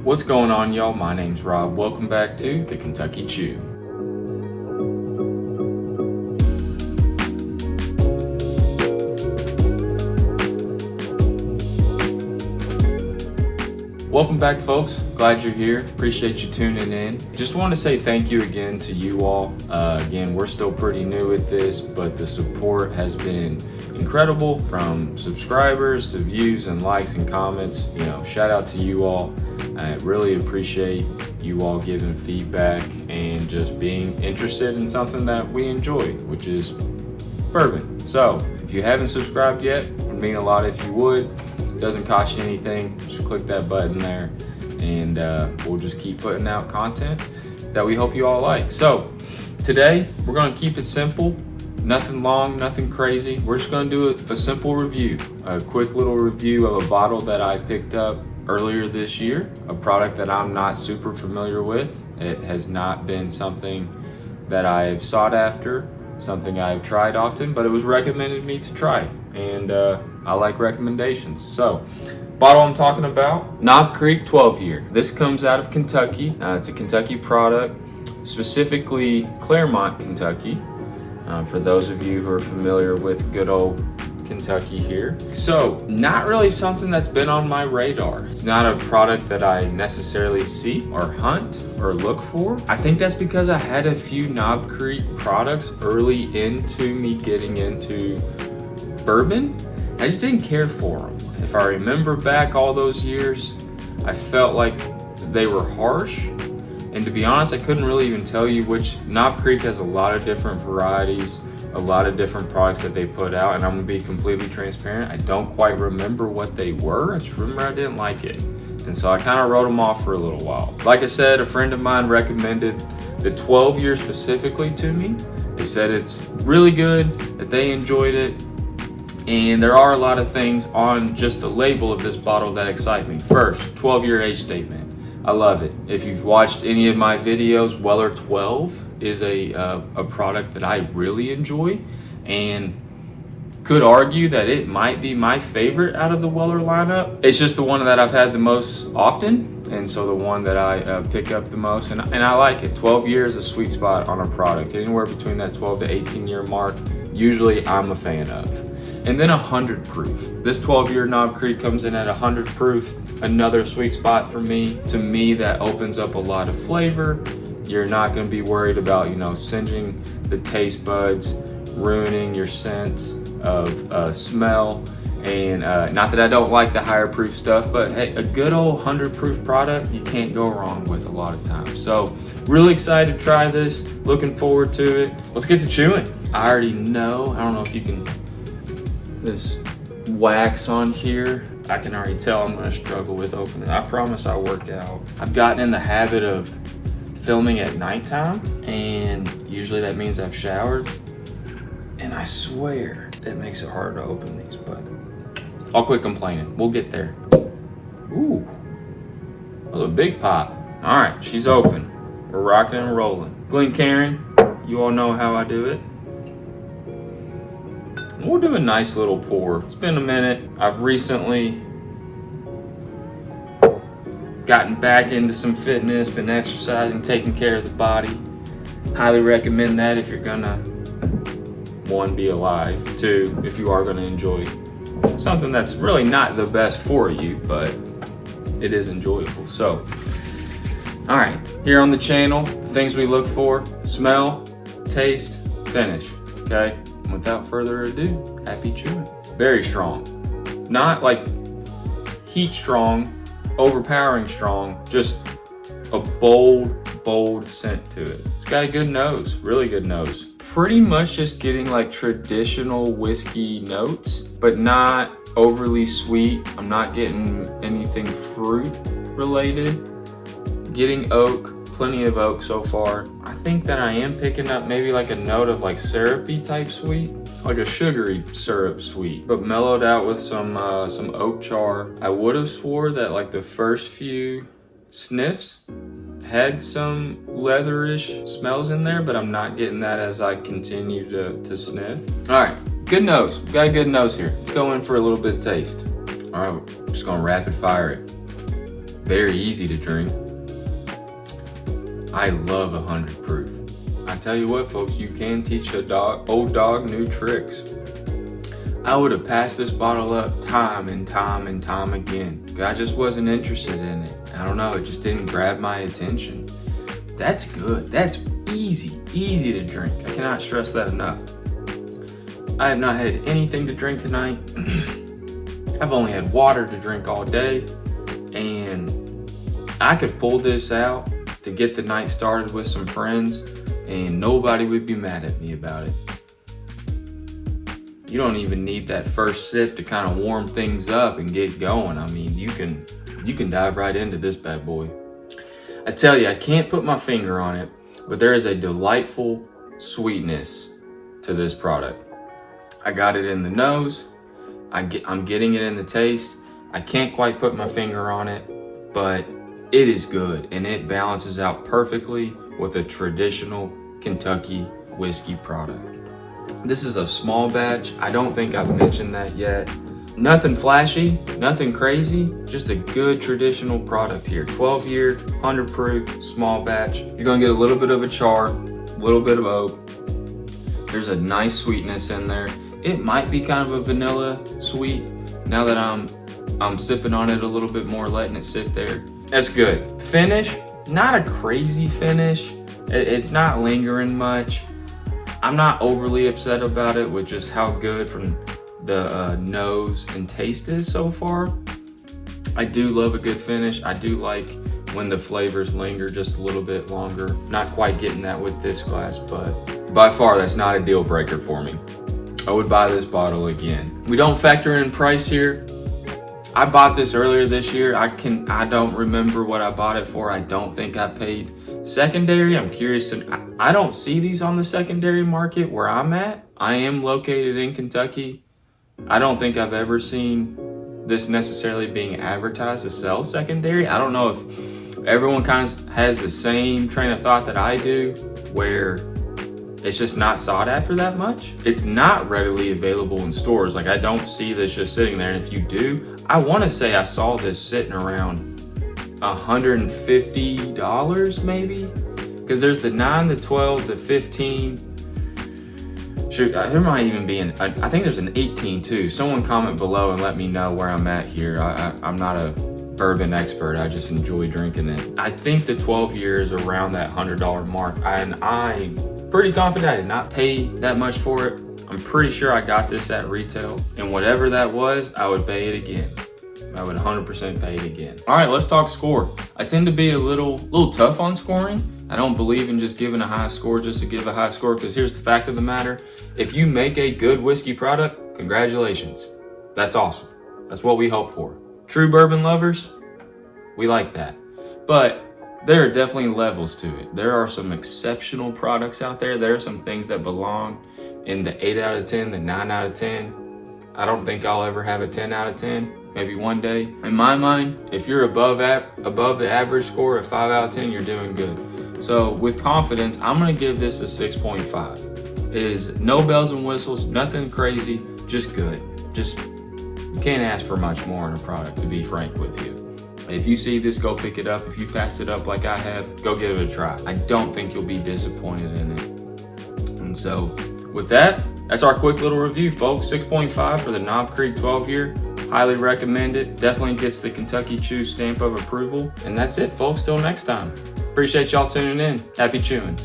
What's going on, y'all? My name's Rob. Welcome back to the Kentucky Chew. Welcome back, folks. Glad you're here. Appreciate you tuning in. Just want to say thank you again to you all. Again, we're still pretty new at this, but the support has been incredible, from subscribers to views and likes and comments. Shout out to you all. I really appreciate you all giving feedback and just being interested in something that we enjoy, which is bourbon. So if you haven't subscribed yet, it would mean a lot if you would. It doesn't cost you anything. Just click that button there, and we'll just keep putting out content that we hope you all like. So today we're going to keep it simple. Nothing long, nothing crazy. We're just going to do a simple review, a quick little review of a bottle that I picked up earlier this year, a product that I'm not super familiar with. It has not been something that I've sought after, something I've tried often, but it was recommended me to try, and I like recommendations. So, bottle I'm talking about, Knob Creek 12 year. This comes out of Kentucky. It's a Kentucky product, specifically Claremont, Kentucky, for those of you who are familiar with good old Kentucky here. So, not really something that's been on my radar. It's not a product that I necessarily see or hunt or look for. I think that's because I had a few Knob Creek products early into me getting into bourbon. I just didn't care for them. If I remember back all those years, I felt like they were harsh. And to be honest, I couldn't really even tell you which. Knob Creek has a lot of different varieties, a lot of different products that they put out, and I'm gonna be completely transparent. I don't quite remember what they were. I just remember I didn't like it. And so I kind of wrote them off for a little while. Like I said, a friend of mine recommended the 12 year specifically to me. They said it's really good, that they enjoyed it. And there are a lot of things on just the label of this bottle that excite me. First, 12 year age statement. I love it. If you've watched any of my videos, Weller 12 is a product that I really enjoy, and could argue that it might be my favorite out of the Weller lineup. It's just the one that I've had the most often, and so the one that I pick up the most, and I like it. 12 years is a sweet spot on a product. Anywhere between that 12 to 18 year mark, usually I'm a fan of. And then 100 proof. This 12 year Knob Creek comes in at 100 proof. Another sweet spot for me. To me, that opens up a lot of flavor. You're not gonna be worried about, singeing the taste buds, ruining your sense of smell. And not that I don't like the higher proof stuff, but hey, a good old 100 proof product, you can't go wrong with a lot of times. So really excited to try this. Looking forward to it. Let's get to chewing. I already know, I don't know if you can, this wax on here, I can already tell I'm gonna struggle with opening it. I promise I'll work out. I've gotten in the habit of filming at nighttime, and usually that means I've showered, and I swear it makes it hard to open these, but I'll quit complaining. We'll get there. Ooh, that was a big pop. All right, she's open. We're rocking and rolling. Glencairn, you all know how I do it. We'll do a nice little pour. It's been a minute. I've recently gotten back into some fitness, been exercising, taking care of the body. Highly recommend that if you're gonna, one, be alive, two, if you are gonna enjoy something that's really not the best for you, but it is enjoyable. So, all right, here on the channel, the things we look for: smell, taste, finish, okay? Without further ado, happy chewing. Very strong. Not like heat strong, overpowering strong, just a bold scent to it. It's got a good nose, really good nose. Pretty much just getting like traditional whiskey notes, but not overly sweet. I'm not getting anything fruit related. Getting oak, plenty of oak so far. I think that I am picking up maybe like a note of like syrupy type sweet, like a sugary syrup sweet, but mellowed out with some oak char. I would have swore that like the first few sniffs had some leatherish smells in there, but I'm not getting that as I continue to sniff. All right, good nose. We've got a good nose here. Let's go in for a little bit of taste. All right, we're just gonna rapid fire it. very easy to drink. I love 100 proof. I tell you what, folks, you can teach old dog new tricks. I would have passed this bottle up time and time again. I just wasn't interested in it. I don't know, it just didn't grab my attention. That's good. That's easy to drink. I cannot stress that enough. I have not had anything to drink tonight. I've only had water to drink all day, and I could pull this out to get the night started with some friends, and nobody would be mad at me about it. You don't even need that first sip to kind of warm things up and get going. I mean, you can dive right into this bad boy. I tell you, I can't put my finger on it, but there is a delightful sweetness to this product. I got it in the nose. I'm getting it in the taste. I can't quite put my finger on it, but it is good, and it balances out perfectly with a traditional Kentucky whiskey product. This is a small batch. I don't think I've mentioned that yet. Nothing flashy, nothing crazy, just a good traditional product here. 12-year, 100 proof, small batch. You're gonna get a little bit of a char, a little bit of oak. There's a nice sweetness in there. It might be kind of a vanilla sweet now that I'm sipping on it a little bit more, letting it sit there. That's good. Finish, not a crazy finish. It's not lingering much. I'm not overly upset about it with just how good from the nose and taste is so far. I do love a good finish. I do like when the flavors linger just a little bit longer. Not quite getting that with this glass, but by far that's not a deal breaker for me. I would buy this bottle again. We don't factor in price here. I bought this earlier this year. I don't remember what I bought it for. I don't think I paid secondary. I'm curious I don't see these on the secondary market where I'm at. I am located in Kentucky. I don't think I've ever seen this necessarily being advertised to sell secondary. I don't know if everyone kind of has the same train of thought that I do, where it's just not sought after that much. It's not readily available in stores. Like, I don't see this just sitting there. And if you do, I want to say I saw this sitting around $150 maybe, because there's the 9, the 12, the 15. Sure, there might even be I think there's an 18 too. Someone comment below and let me know where I'm at here. I'm not a bourbon expert. I just enjoy drinking it. I think the 12 years around that $100 mark, and I'm pretty confident I did not pay that much for it. I'm pretty sure I got this at retail, and whatever that was, I would pay it again. I would 100% pay it again. All right, let's talk score. I tend to be a little tough on scoring. I don't believe in just giving a high score just to give a high score, because here's the fact of the matter. If you make a good whiskey product, congratulations. That's awesome. That's what we hope for. True bourbon lovers, we like that. But there are definitely levels to it. There are some exceptional products out there. There are some things that belong in the 8 out of 10, the 9 out of 10. I don't think I'll ever have a 10 out of 10. Maybe one day. In my mind, if you're above the average score of 5 out of 10, you're doing good. So with confidence, I'm gonna give this a 6.5. It is no bells and whistles, nothing crazy, just good. You can't ask for much more in a product, to be frank with you. If you see this, go pick it up. If you passed it up like I have, go give it a try. I don't think you'll be disappointed in it. And so with that, that's our quick little review, folks. 6.5 for the Knob Creek 12-year. Highly recommend it. Definitely gets the Kentucky Chew stamp of approval. And that's it, folks. Till next time. Appreciate y'all tuning in. Happy chewing.